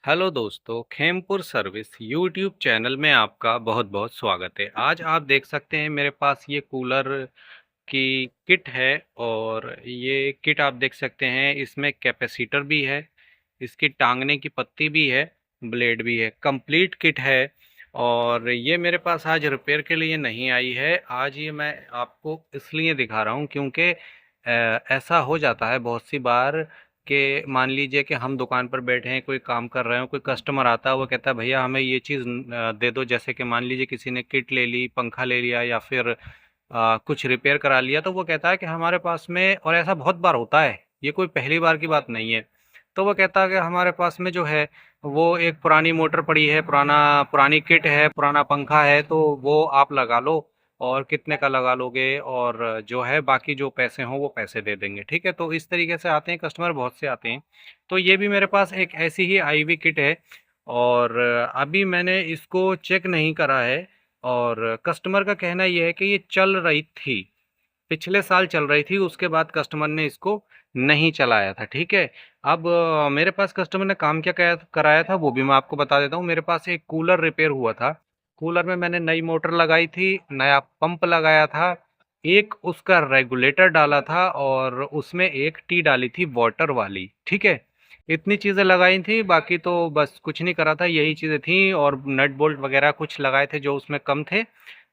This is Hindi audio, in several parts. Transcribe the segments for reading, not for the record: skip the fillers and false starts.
हेलो दोस्तों, खेमपुर सर्विस यूट्यूब चैनल में आपका बहुत बहुत स्वागत है। आज आप देख सकते हैं मेरे पास ये कूलर की किट है। और ये किट आप देख सकते हैं, इसमें कैपेसिटर भी है, इसकी टांगने की पत्ती भी है, ब्लेड भी है, कंप्लीट किट है। और ये मेरे पास आज रिपेयर के लिए नहीं आई है। आज ये मैं आपको इसलिए दिखा रहा हूँ क्योंकि ऐसा हो जाता है बहुत सी बार कि मान लीजिए कि हम दुकान पर बैठे हैं, कोई काम कर रहे हो, कोई कस्टमर आता है, वो कहता है भैया हमें ये चीज़ दे दो। जैसे कि मान लीजिए किसी ने किट ले ली, पंखा ले लिया या फिर कुछ रिपेयर करा लिया, तो वो कहता है कि हमारे पास में, और ऐसा बहुत बार होता है, ये कोई पहली बार की बात नहीं है। तो वो कहता है कि हमारे पास में जो है वो एक पुरानी मोटर पड़ी है, पुरानी किट है, पुराना पंखा है, तो वो आप लगा लो और कितने का लगा लोगे, और जो है बाकी जो पैसे हों वो पैसे दे देंगे। ठीक है, तो इस तरीके से आते हैं कस्टमर, बहुत से आते हैं। तो ये भी मेरे पास एक ऐसी ही आई हुई किट है, और अभी मैंने इसको चेक नहीं करा है। और कस्टमर का कहना ये है कि ये चल रही थी, पिछले साल चल रही थी, उसके बाद कस्टमर ने इसको नहीं चलाया था। ठीक है, अब मेरे पास कस्टमर ने काम क्या कराया था वो भी मैं आपको बता देता हूँ। मेरे पास एक कूलर रिपेयर हुआ था। कूलर में मैंने नई मोटर लगाई थी, नया पंप लगाया था, एक उसका रेगुलेटर डाला था, और उसमें एक टी डाली थी वाटर वाली। ठीक है, इतनी चीज़ें लगाई थी, बाकी तो बस कुछ नहीं करा था, यही चीज़ें थी। और नट बोल्ट वगैरह कुछ लगाए थे जो उसमें कम थे,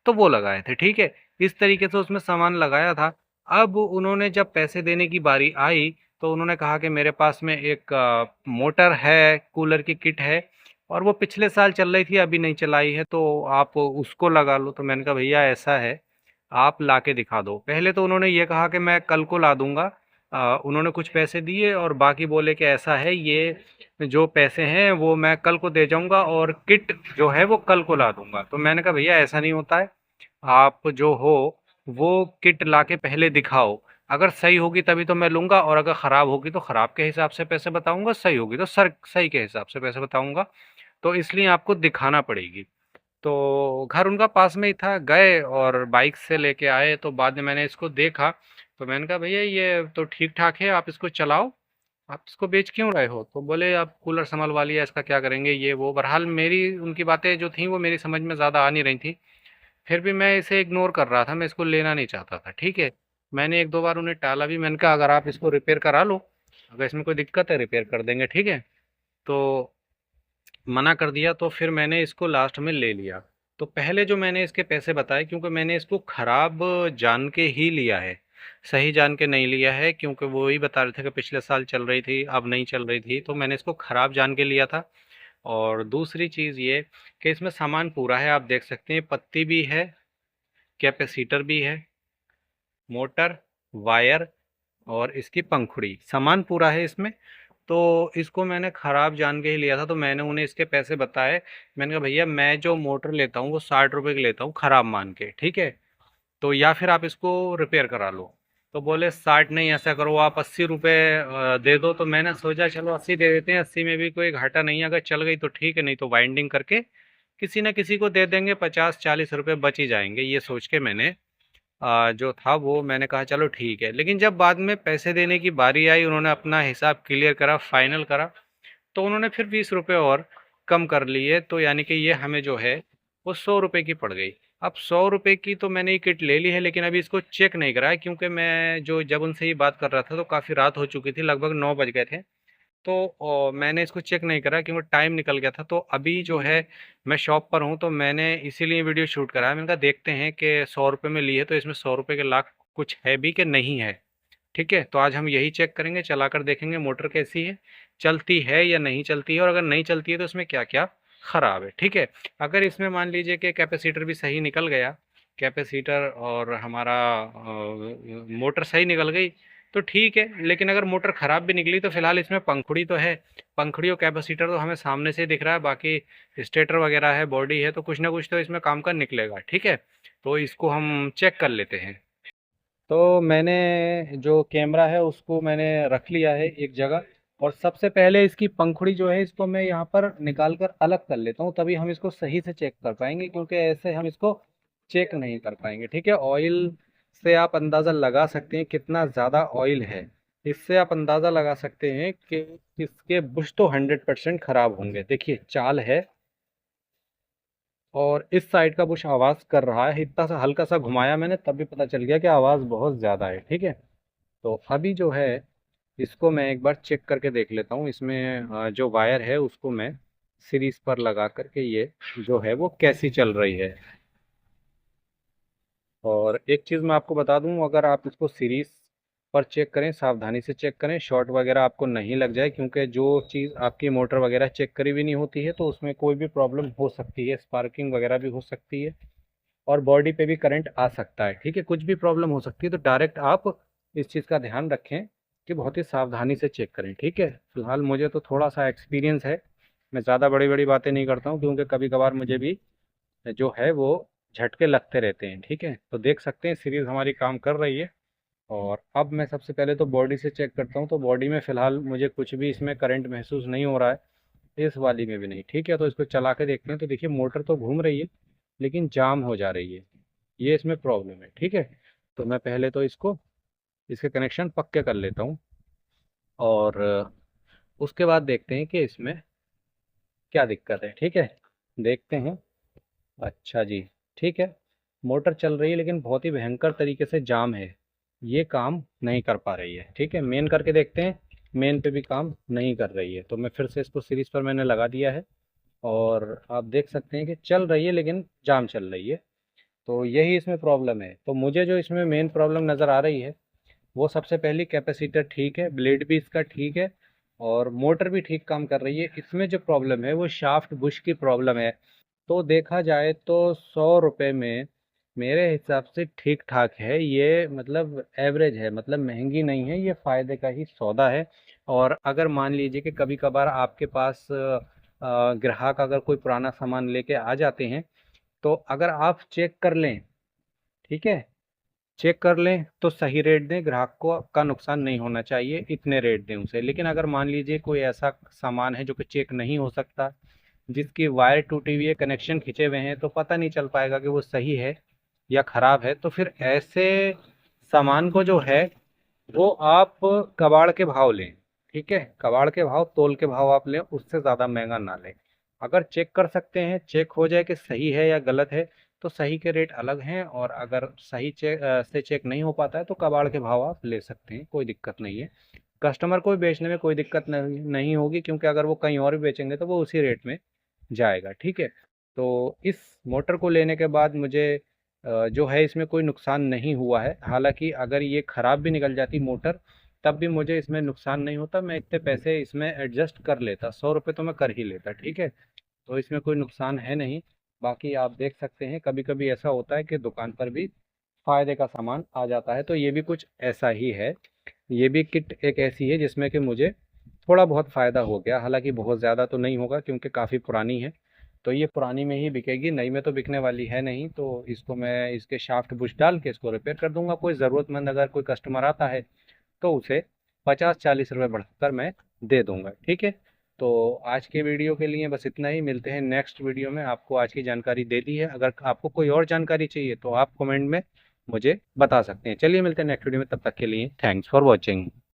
तो वो लगाए थे। ठीक है, इस तरीके से उसमें सामान लगाया था। अब उन्होंने जब पैसे देने की बारी आई, तो उन्होंने कहा कि मेरे पास में एक मोटर है, कूलर की किट है, और वो पिछले साल चल रही थी, अभी नहीं चलाई है, तो आप उसको लगा लो। तो मैंने कहा भैया ऐसा है, आप ला के दिखा दो। पहले तो उन्होंने ये कहा कि मैं कल को ला दूंगा। उन्होंने कुछ पैसे दिए और बाकी बोले कि ऐसा है, ये जो पैसे हैं वो मैं कल को दे जाऊंगा और किट जो है वो कल को ला दूंगा। तो मैंने कहा भैया ऐसा नहीं होता है, आप जो हो वो किट लाके पहले दिखाओ। अगर सही होगी तभी तो मैं लूँगा, और अगर ख़राब होगी तो ख़राब के हिसाब से पैसे बताऊँगा, सही होगी तो सही के हिसाब से पैसे बताऊँगा। तो इसलिए आपको दिखाना पड़ेगी। तो घर उनका पास में ही था, गए और बाइक से लेके आए। तो बाद में मैंने इसको देखा, तो मैंने कहा भैया ये तो ठीक ठाक है, आप इसको चलाओ, आप इसको बेच क्यों रहे हो? तो बोले आप कूलर संभलवा लिया, इसका क्या करेंगे, ये वो। बहरहाल मेरी उनकी बातें जो थी वो मेरी समझ में ज़्यादा आ नहीं रही थी। फिर भी मैं इसे इग्नोर कर रहा था, मैं इसको लेना नहीं चाहता था। ठीक है, मैंने एक दो बार उन्हें टाला भी। मैंने कहा अगर आप इसको रिपेयर करा लो, अगर इसमें कोई दिक्कत है रिपेयर कर देंगे। ठीक है, तो मना कर दिया। तो फिर मैंने इसको लास्ट में ले लिया। तो पहले जो मैंने इसके पैसे बताए, क्योंकि मैंने इसको ख़राब जान के ही लिया है, सही जान के नहीं लिया है, क्योंकि वो ही बता रहे थे कि पिछले साल चल रही थी, अब नहीं चल रही थी, तो मैंने इसको ख़राब जान के लिया था। और दूसरी चीज़ ये कि इसमें सामान पूरा है, आप देख सकते हैं, पत्ती भी है, कैपेसिटर भी है, मोटर, वायर, और इसकी पंखुड़ी, सामान पूरा है इसमें। तो इसको मैंने ख़राब जान के ही लिया था, तो मैंने उन्हें इसके पैसे बताए। मैंने कहा भैया मैं जो मोटर लेता हूँ वो 60 रुपए की लेता हूँ, ख़राब मान के। ठीक है, तो या फिर आप इसको रिपेयर करा लो। तो बोले 60 नहीं, ऐसा करो आप 80 रुपये दे दो। तो मैंने सोचा चलो 80 दे देते हैं, 80 में भी कोई घाटा नहीं है, अगर चल गई तो ठीक है, नहीं तो वाइंडिंग करके किसी न किसी को दे देंगे, 50-40 रुपये बच ही जाएंगे, ये सोच के मैंने जो था वो मैंने कहा चलो ठीक है। लेकिन जब बाद में पैसे देने की बारी आई, उन्होंने अपना हिसाब क्लियर करा, फाइनल करा, तो उन्होंने फिर 20 रुपये और कम कर लिए। तो यानी कि ये हमें जो है वो 100 रुपये की पड़ गई। अब 100 रुपये की तो मैंने ये किट ले ली है, लेकिन अभी इसको चेक नहीं करा है, क्योंकि मैं जो जब उनसे ये बात कर रहा था तो काफ़ी रात हो चुकी थी, लगभग 9 बज गए थे। तो मैंने इसको चेक नहीं करा क्योंकि टाइम निकल गया था। तो अभी जो है मैं शॉप पर हूँ, तो मैंने इसीलिए वीडियो शूट करा है। मैंने कहा देखते हैं कि 100 रुपये में ली है तो इसमें 100 रुपये के लाख कुछ है भी कि नहीं है। ठीक है, तो आज हम यही चेक करेंगे, चलाकर देखेंगे मोटर कैसी है, चलती है या नहीं चलती है, और अगर नहीं चलती है तो इसमें क्या क्या ख़राब है। ठीक है, अगर इसमें मान लीजिए कि कैपेसिटर भी सही निकल गया, कैपेसिटर और हमारा मोटर सही निकल गई तो ठीक है। लेकिन अगर मोटर ख़राब भी निकली तो फ़िलहाल इसमें पंखुड़ी तो है, पंखुड़ी और कैपेसिटर तो हमें सामने से दिख रहा है, बाकी स्टेटर वगैरह है, बॉडी है, तो कुछ ना कुछ तो इसमें काम का निकलेगा। ठीक है, तो इसको हम चेक कर लेते हैं। तो मैंने जो कैमरा है उसको मैंने रख लिया है एक जगह, और सबसे पहले इसकी पंखुड़ी जो है इसको मैं यहाँ पर निकाल कर अलग कर लेता हूँ, तभी हम इसको सही से चेक कर पाएंगे, क्योंकि ऐसे हम इसको चेक नहीं कर पाएंगे। ठीक है, ऑयल से आप अंदाज़ा लगा सकते हैं कितना ज़्यादा ऑयल है। इससे आप अंदाज़ा लगा सकते हैं कि इसके बुश तो 100% खराब होंगे। देखिए चाल है, और इस साइड का बुश आवाज़ कर रहा है। इतना सा हल्का सा घुमाया मैंने, तब भी पता चल गया कि आवाज़ बहुत ज़्यादा है। ठीक है, तो अभी जो है इसको मैं एक बार चेक करके देख लेता हूँ। इसमें जो वायर है उसको मैं सीरीज पर लगा करके ये जो है वो कैसी चल रही है। और एक चीज़ मैं आपको बता दूं, अगर आप इसको सीरीज पर चेक करें, सावधानी से चेक करें, शॉर्ट वगैरह आपको नहीं लग जाए, क्योंकि जो चीज़ आपकी मोटर वगैरह चेक करी भी नहीं होती है तो उसमें कोई भी प्रॉब्लम हो सकती है, स्पार्किंग वगैरह भी हो सकती है, और बॉडी पे भी करंट आ सकता है। ठीक है, कुछ भी प्रॉब्लम हो सकती है, तो डायरेक्ट आप इस चीज़ का ध्यान रखें कि बहुत ही सावधानी से चेक करें। ठीक है, फिलहाल मुझे तो थोड़ा सा एक्सपीरियंस है, मैं ज़्यादा बड़ी बड़ी बातें नहीं करता हूँ, क्योंकि कभी कभार मुझे भी जो है वो झटके लगते रहते हैं। ठीक है, तो देख सकते हैं सीरीज हमारी काम कर रही है। और अब मैं सबसे पहले तो बॉडी से चेक करता हूँ, तो बॉडी में फ़िलहाल मुझे कुछ भी इसमें करंट महसूस नहीं हो रहा है, इस वाली में भी नहीं। ठीक है, तो इसको चला के देखते हैं। तो देखिए मोटर तो घूम रही है, लेकिन जाम हो जा रही है, ये इसमें प्रॉब्लम है। ठीक है, तो मैं पहले तो इसको इसके कनेक्शन पक्के कर लेता हूँ, और उसके बाद देखते हैं कि इसमें क्या दिक्कत है। ठीक है, देखते हैं। अच्छा जी, ठीक है, मोटर चल रही है लेकिन बहुत ही भयंकर तरीके से जाम है, ये काम नहीं कर पा रही है। ठीक है, मेन करके देखते हैं, मेन पे भी काम नहीं कर रही है। तो मैं फिर से इसको सीरीज पर मैंने लगा दिया है, और आप देख सकते हैं कि चल रही है लेकिन जाम चल रही है। तो यही इसमें प्रॉब्लम है। तो मुझे जो इसमें मेन प्रॉब्लम नज़र आ रही है, वो सबसे पहली कैपेसिटर ठीक है, ब्लेड भी इसका ठीक है, और मोटर भी ठीक काम कर रही है। इसमें जो प्रॉब्लम है वो शाफ्ट बुश की प्रॉब्लम है। तो देखा जाए तो 100 रुपये में मेरे हिसाब से ठीक ठाक है ये, मतलब एवरेज है, मतलब महंगी नहीं है, ये फ़ायदे का ही सौदा है। और अगर मान लीजिए कि कभी कभार आपके पास ग्राहक अगर कोई पुराना सामान लेके आ जाते हैं, तो अगर आप चेक कर लें, ठीक है, चेक कर लें तो सही रेट दें, ग्राहक को का नुकसान नहीं होना चाहिए, इतने रेट दें उसे। लेकिन अगर मान लीजिए कोई ऐसा सामान है जो कि चेक नहीं हो सकता, जिसकी वायर टूटी हुई है, कनेक्शन खिंचे हुए हैं, तो पता नहीं चल पाएगा कि वो सही है या ख़राब है, तो फिर ऐसे सामान को जो है वो आप कबाड़ के भाव लें। ठीक है, कबाड़ के भाव, तोल के भाव आप लें, उससे ज़्यादा महंगा ना लें। अगर चेक कर सकते हैं, चेक हो जाए कि सही है या गलत है, तो सही के रेट अलग हैं, और अगर सही से चेक नहीं हो पाता है तो कबाड़ के भाव आप ले सकते हैं, कोई दिक्कत नहीं है। कस्टमर को भी बेचने में कोई दिक्कत नहीं होगी, क्योंकि अगर वो कहीं और भी बेचेंगे तो वो उसी रेट में जाएगा। ठीक है, तो इस मोटर को लेने के बाद मुझे जो है इसमें कोई नुकसान नहीं हुआ है। हालांकि अगर ये ख़राब भी निकल जाती मोटर, तब भी मुझे इसमें नुकसान नहीं होता, मैं इतने पैसे इसमें एडजस्ट कर लेता, 100 रुपये तो मैं कर ही लेता। ठीक है, तो इसमें कोई नुकसान है नहीं। बाकी आप देख सकते हैं कभी कभी ऐसा होता है कि दुकान पर भी फ़ायदे का सामान आ जाता है, तो ये भी कुछ ऐसा ही है। ये भी किट एक ऐसी है जिसमें कि मुझे थोड़ा बहुत फ़ायदा हो गया, हालांकि बहुत ज़्यादा तो नहीं होगा क्योंकि काफ़ी पुरानी है। तो ये पुरानी में ही बिकेगी, नई में तो बिकने वाली है नहीं। तो इसको मैं इसके शाफ्ट बुश डाल के इसको रिपेयर कर दूंगा। कोई ज़रूरतमंद अगर कोई कस्टमर आता है तो उसे 50-40 रुपये बढ़ाकर मैं दे दूंगा। ठीक है, तो आज के वीडियो के लिए बस इतना ही। मिलते हैं नेक्स्ट वीडियो में। आपको आज की जानकारी दे दी है, अगर आपको कोई और जानकारी चाहिए तो आप कमेंट में मुझे बता सकते हैं। चलिए मिलते हैं नेक्स्ट वीडियो में, तब तक के लिए थैंक्स फॉर वॉचिंग।